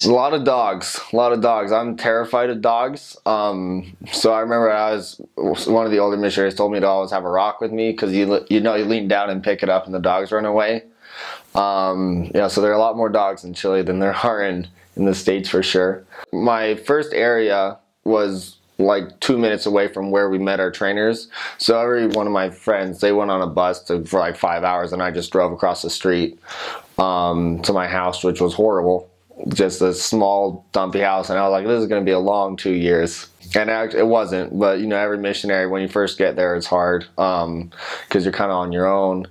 A lot of dogs, a lot of dogs. I'm terrified of dogs. So I remember one of the older missionaries told me to always have a rock with me because you lean down and pick it up and the dogs run away. Yeah, so there are a lot more dogs in Chile than there are in the States for sure. My first area was like 2 minutes away from where we met our trainers. So every one of my friends, they went on a bus for like 5 hours and I just drove across the street to my house, which was horrible. Just a small dumpy house, and I was like, this is going to be a long 2 years. And it wasn't, but you know, every missionary, when you first get there, it's hard because you're kind of on your own.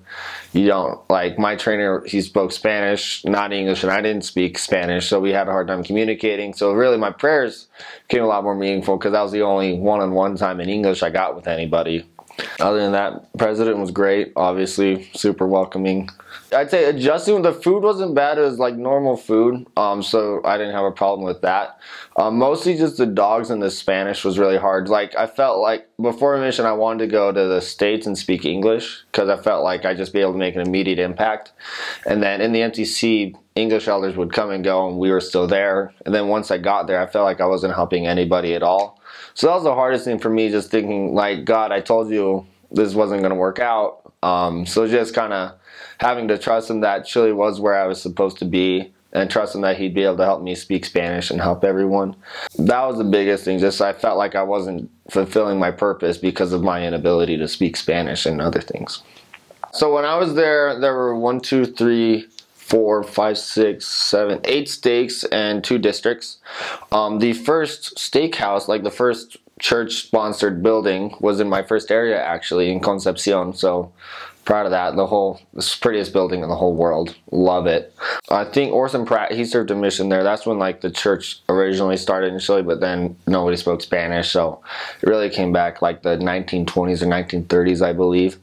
You don't, like my trainer, he spoke Spanish, not English, and I didn't speak Spanish, so we had a hard time communicating. So really my prayers became a lot more meaningful because that was the only one-on-one time in English I got with anybody. Other than that, president was great, obviously, super welcoming. I'd say adjusting, the food wasn't bad, it was like normal food, so I didn't have a problem with that. Mostly just the dogs and the Spanish was really hard. Like I felt like before mission I wanted to go to the States and speak English because I felt like I'd just be able to make an immediate impact. And then in the MTC, English elders would come and go and we were still there. And then once I got there, I felt like I wasn't helping anybody at all. So that was the hardest thing for me, just thinking like, God, I told you this wasn't going to work out. So just kind of having to trust him that Chile was where I was supposed to be and trust him that he'd be able to help me speak Spanish and help everyone. That was the biggest thing. Just I felt like I wasn't fulfilling my purpose because of my inability to speak Spanish and other things. So when I was there, there were 1, 2, 3, 4, 5, 6, 7, 8 stakes and 2 districts. The first steakhouse, like the first church-sponsored building, was in my first area actually, in Concepcion. So proud of that. It's the prettiest building in the whole world. Love it. I think Orson Pratt, he served a mission there. That's when like the church originally started in Chile, but then nobody spoke Spanish, so it really came back like the 1920s or 1930s, I believe.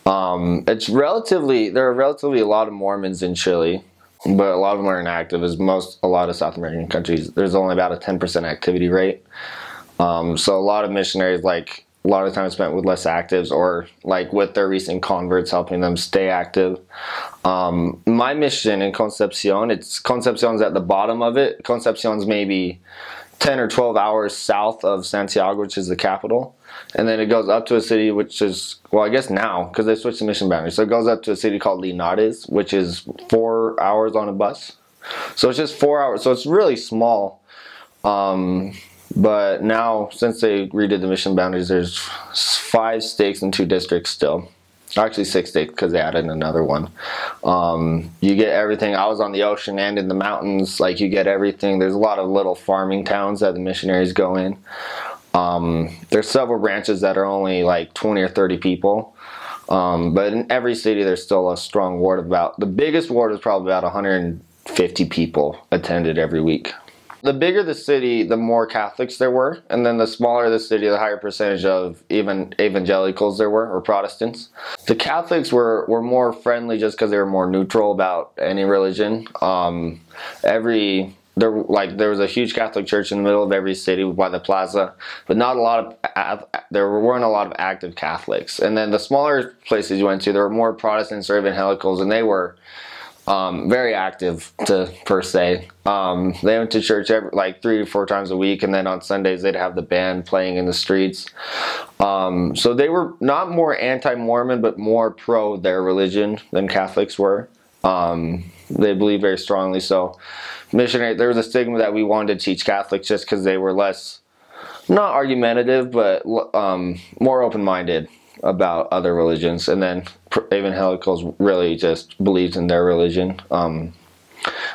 There are relatively a lot of Mormons in Chile, but a lot of them are inactive, as a lot of South American countries. There's only about a 10% activity rate. So a lot of missionaries, like a lot of time spent with less actives or like with their recent converts, helping them stay active. My mission in Concepcion's at the bottom of it. Concepcion's maybe 10 or 12 hours south of Santiago, which is the capital. And then it goes up to a city which is, well, I guess now, because they switched the mission boundary. So it goes up to a city called Linares, which is 4 hours on a bus. So it's just 4 hours. So it's really small. But now, since they redid the mission boundaries, there's 5 stakes and 2 districts still. Actually 6 stakes because they added another one. You get everything. I was on the ocean and in the mountains. Like you get everything. There's a lot of little farming towns that the missionaries go in. There's several branches that are only like 20 or 30 people. But in every city there's still a strong ward. The biggest ward is probably about 150 people attended every week. The bigger the city, the more Catholics there were, and then the smaller the city, the higher percentage of even evangelicals there were, or Protestants. The Catholics were more friendly just because they were more neutral about any religion. There was a huge Catholic church in the middle of every city by the plaza, but there weren't a lot of active Catholics. And then the smaller places you went to, there were more Protestants or evangelicals, and they were very active per se. They went to church like 3 or 4 times a week, and then on Sundays they'd have the band playing in the streets. So they were not more anti-Mormon, but more pro their religion than Catholics were. They believed very strongly. So there was a stigma that we wanted to teach Catholics just because they were less, not argumentative, but more open-minded about other religions. And then evangelicals really just believed in their religion,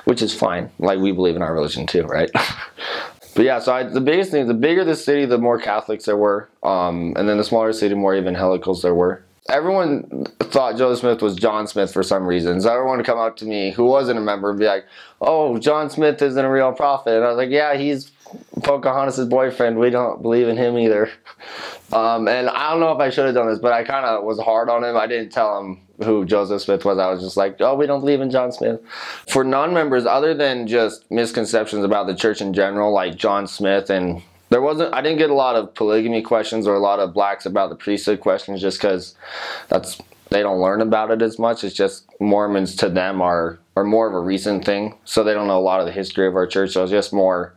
which is fine. Like we believe in our religion too, right? But yeah, so the biggest thing, the bigger the city, the more Catholics there were, and then the smaller the city, the more evangelicals there were. Everyone thought Joseph Smith was John Smith for some reason. So everyone would come up to me who wasn't a member and be like, oh, John Smith isn't a real prophet. And I was like, yeah, he's Pocahontas' boyfriend. We don't believe in him either. And I don't know if I should have done this, but I kind of was hard on him. I didn't tell him who Joseph Smith was. I was just like, oh, we don't believe in John Smith. For non-members, other than just misconceptions about the church in general, like John Smith, and I didn't get a lot of polygamy questions or a lot of blacks about the priesthood questions, just because they don't learn about it as much. It's just Mormons to them are are more of a recent thing, so they don't know a lot of the history of our church. So it's just more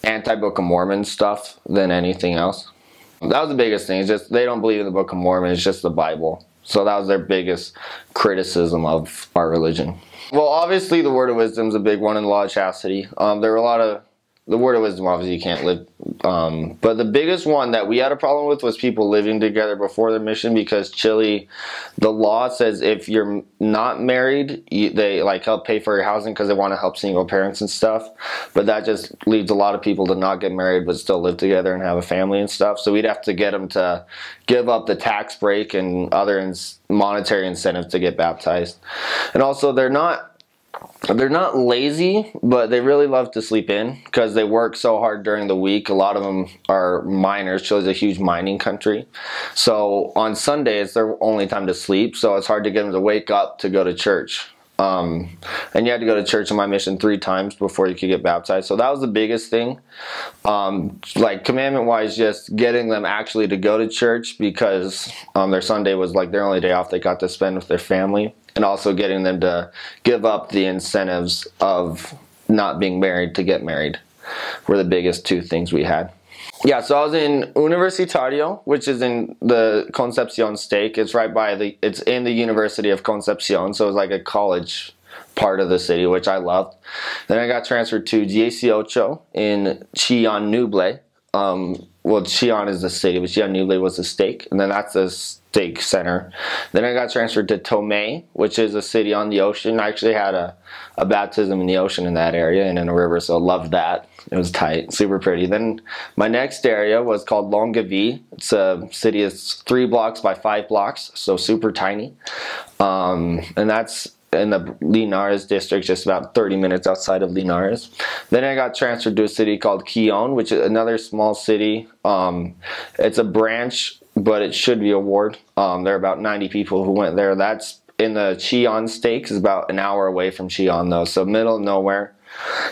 anti-Book of Mormon stuff than anything else. That was the biggest thing. It's just they don't believe in the Book of Mormon. It's just the Bible. So that was their biggest criticism of our religion. Well, obviously the word of wisdom is a big one, and the law of chastity. There were a lot of the word of wisdom. Obviously, you can't live. But the biggest one that we had a problem with was people living together before their mission, because Chile, the law says if you're not married, they like help pay for your housing because they want to help single parents and stuff. But that just leads a lot of people to not get married but still live together and have a family and stuff. So we'd have to get them to give up the tax break and other monetary incentives to get baptized. And also, they're not lazy, but they really love to sleep in because they work so hard during the week. A lot of them are miners. Chile's a huge mining country. So on Sunday, it's their only time to sleep. So it's hard to get them to wake up to go to church. And you had to go to church in my mission 3 times before you could get baptized. So that was the biggest thing. Like commandment-wise, just getting them actually to go to church, because their Sunday was like their only day off they got to spend with their family. And also getting them to give up the incentives of not being married to get married were the biggest 2 things we had. Yeah, so I was in Universitario, which is in the Concepcion stake. It's right by it's in the University of Concepcion, so it's like a college part of the city, which I loved. Then I got transferred to 18 in Chillán Nuble. Well, Chillán is the city, but Chillán Nuble was the stake, and then that's the stake center. Then I got transferred to Tomé, which is a city on the ocean. I actually had a baptism in the ocean in that area and in a river, so loved that. It was tight, super pretty. Then my next area was called Longaví. It's a city that's 3 blocks by 5 blocks, so super tiny. And that's in the Linares district, just about 30 minutes outside of Linares. Then I got transferred to a city called Quillón, which is another small city. It's a branch, but it should be a ward. There are about 90 people who went there. That's in the Chillán stakes. It's about an hour away from Chillán though, so middle of nowhere.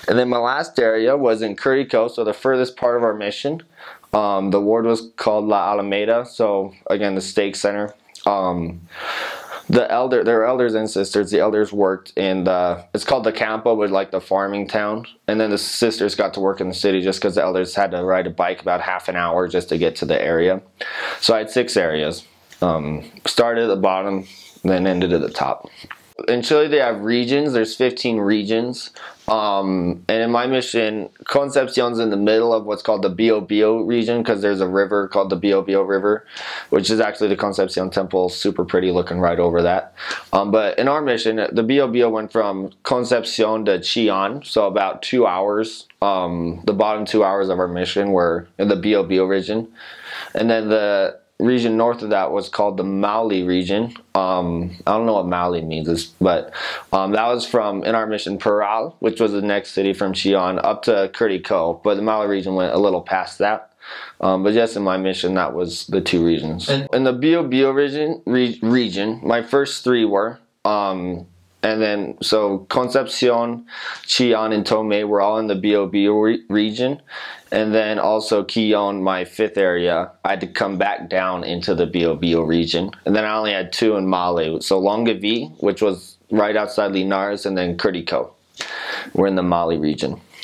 And then my last area was in Curicó, so the furthest part of our mission. The ward was called La Alameda, so again the stake center. There were elders and sisters. The elders worked in it's called the Campo, but like the farming town. And then the sisters got to work in the city just because the elders had to ride a bike about half an hour just to get to the area. So I had 6 areas. Started at the bottom, then ended at the top. In Chile, they have regions. There's 15 regions. And in my mission, Concepcion's in the middle of what's called the Biobío region, because there's a river called the Biobío River, which is actually the Concepcion temple, super pretty looking right over that. But in our mission, the Biobío went from Concepcion to Chillán, so about 2 hours. The bottom 2 hours of our mission were in the Biobío region. And then the region north of that was called the Maule region. I don't know what Maule means, but that was from, in our mission, Parral, which was the next city from Chillán, up to Curicó, but the Maule region went a little past that. But just in my mission, that was the 2 regions. In the Biobío region, my first 3 were, and then, so Concepcion, Chillán, and Tomé were all in the Biobío region. And then also Quillón, my 5th area, I had to come back down into the Biobío region. And then I only had 2 in Maule. So Longaví, which was right outside Linares, and then Curicó. We're in the Maule region.